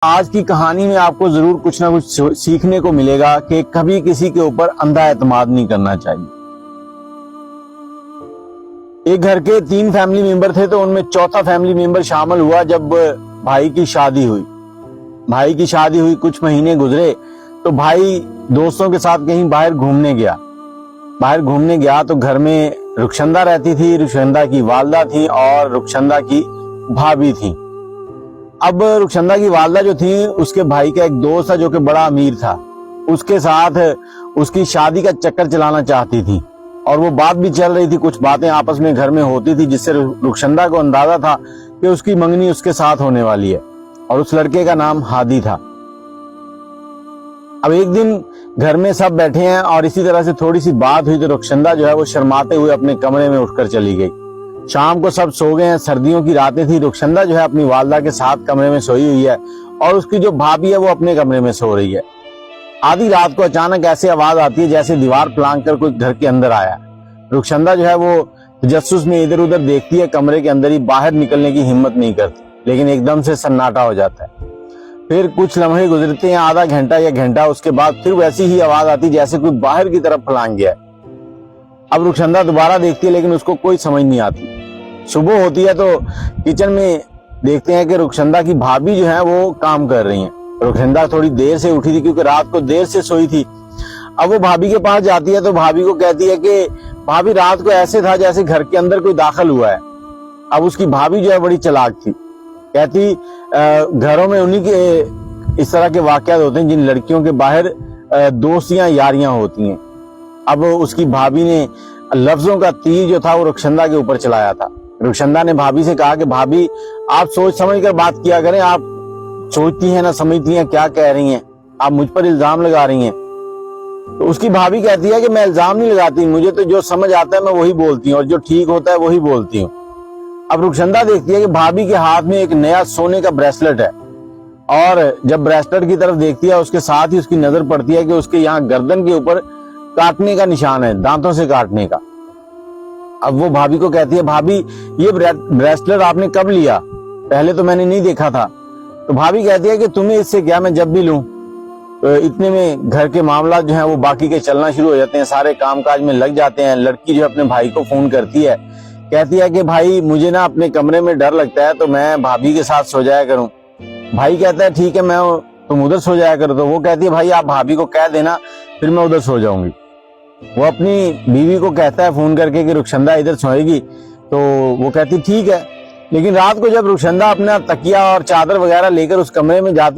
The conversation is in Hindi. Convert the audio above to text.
आज की कहानी में आपको जरूर कुछ ना कुछ सीखने को मिलेगा कि कभी किसी के ऊपर अंधा एतमाद नहीं करना चाहिए। एक घर के 3 फैमिली मेंबर थे, तो उनमें चौथा फैमिली मेंबर शामिल हुआ जब भाई की शादी हुई। भाई की शादी हुई, कुछ महीने गुजरे तो भाई दोस्तों के साथ कहीं बाहर घूमने गया। बाहर घूमने गया तो घर में रुखसंदा रहती थी, रुखसंदा की वालदा थी और रुखसंदा की भाभी थी। अब रुखसंदा की वालदा जो थी, उसके भाई का एक दोस्त था जो कि बड़ा अमीर था, उसके साथ उसकी शादी का चक्कर चलाना चाहती थी और वो बात भी चल रही थी, कुछ बातें आपस में घर में होती थी जिससे रुखसंदा को अंदाजा था कि उसकी मंगनी उसके साथ होने वाली है और उस लड़के का नाम हादी था। अब एक दिन घर में सब बैठे हैं और इसी तरह से थोड़ी सी बात हुई तो रुखसंदा जो है वो शर्माते हुए अपने कमरे में उठकर चली गई। शाम को सब सो गए हैं, सर्दियों की रातें थी। रुखसंदा जो है अपनी वालदा के साथ कमरे में सोई हुई है और उसकी जो भाभी है वो अपने कमरे में सो रही है। आधी रात को अचानक ऐसे आवाज आती है जैसे दीवार फलांग कर कोई घर के अंदर आया। रुखसंदा जो है वो तजस्सुस में इधर उधर देखती है, कमरे के अंदर ही, बाहर निकलने की हिम्मत नहीं करती, लेकिन एकदम से सन्नाटा हो जाता है। फिर कुछ लम्हे गुजरते हैं, आधा घंटा या घंटा, उसके बाद फिर वैसी ही आवाज आती जैसे कोई बाहर की तरफ फलांग गया। अब रुखसंदा दोबारा देखती है लेकिन उसको कोई समझ नहीं आती। सुबह होती है तो किचन में देखते हैं कि रुखसंदा की भाभी जो है वो काम कर रही हैं। रुखसंदा थोड़ी देर से उठी थी क्योंकि रात को देर से सोई थी। अब वो भाभी के पास जाती है तो भाभी को कहती है कि भाभी, रात को ऐसे था जैसे घर के अंदर कोई दाखिल हुआ है। अब उसकी भाभी जो है बड़ी चालाक थी, कहती घरों में उन्हीं के इस तरह के वाकयात होते हैं जिन लड़कियों के बाहर दोस्तियां यारियां होती हैं। अब उसकी भाभी ने लफ्जों का तीर जो था वो रुखसंदा के ऊपर चलाया था। रुखसंदा ने भाभी से कहा कि भाभी, आप सोच समझ कर बात किया करें, आप सोचती हैं ना समझती हैं क्या कह रही हैं, आप मुझ पर इल्जाम लगा रही हैं। तो उसकी भाभी कहती है कि मैं इल्जाम नहीं लगाती, मुझे तो जो समझ आता है मैं वही बोलती हूँ और जो ठीक होता है वही बोलती हूँ। अब रुखसंदा देखती है कि भाभी के हाथ में एक नया सोने का ब्रेसलेट है और जब ब्रेसलेट की तरफ देखती है उसके साथ ही उसकी नजर पड़ती है कि उसके यहाँ गर्दन के ऊपर काटने का निशान है, दांतों से काटने का। अब वो भाभी को कहती है, भाभी ये ब्रेसलेट आपने कब लिया, पहले तो मैंने नहीं देखा था। तो भाभी कहती है कि तुम्हें इससे क्या, मैं जब भी लूं। तो इतने में घर के मामला जो है वो बाकी के चलना शुरू हो जाते हैं, सारे कामकाज में लग जाते हैं। लड़की जो अपने भाई को फोन करती है, कहती है कि भाई मुझे ना अपने कमरे में डर लगता है तो मैं भाभी के साथ सो जाया करूं। भाई कहता है ठीक है, तुम उधर सो जाया करो। तो वो कहती है भाई आप भाभी को कह देना, फिर मैं उधर सो जाऊंगी। वो अपनी बीवी को कहता है फोन करके कि रुखसंदा इधर सोएगी, तो वो कहती ठीक है। लेकिन रात को जब रुखसंदा अपना तकिया और चादर वगैरह लेकर उस कमरे में जाती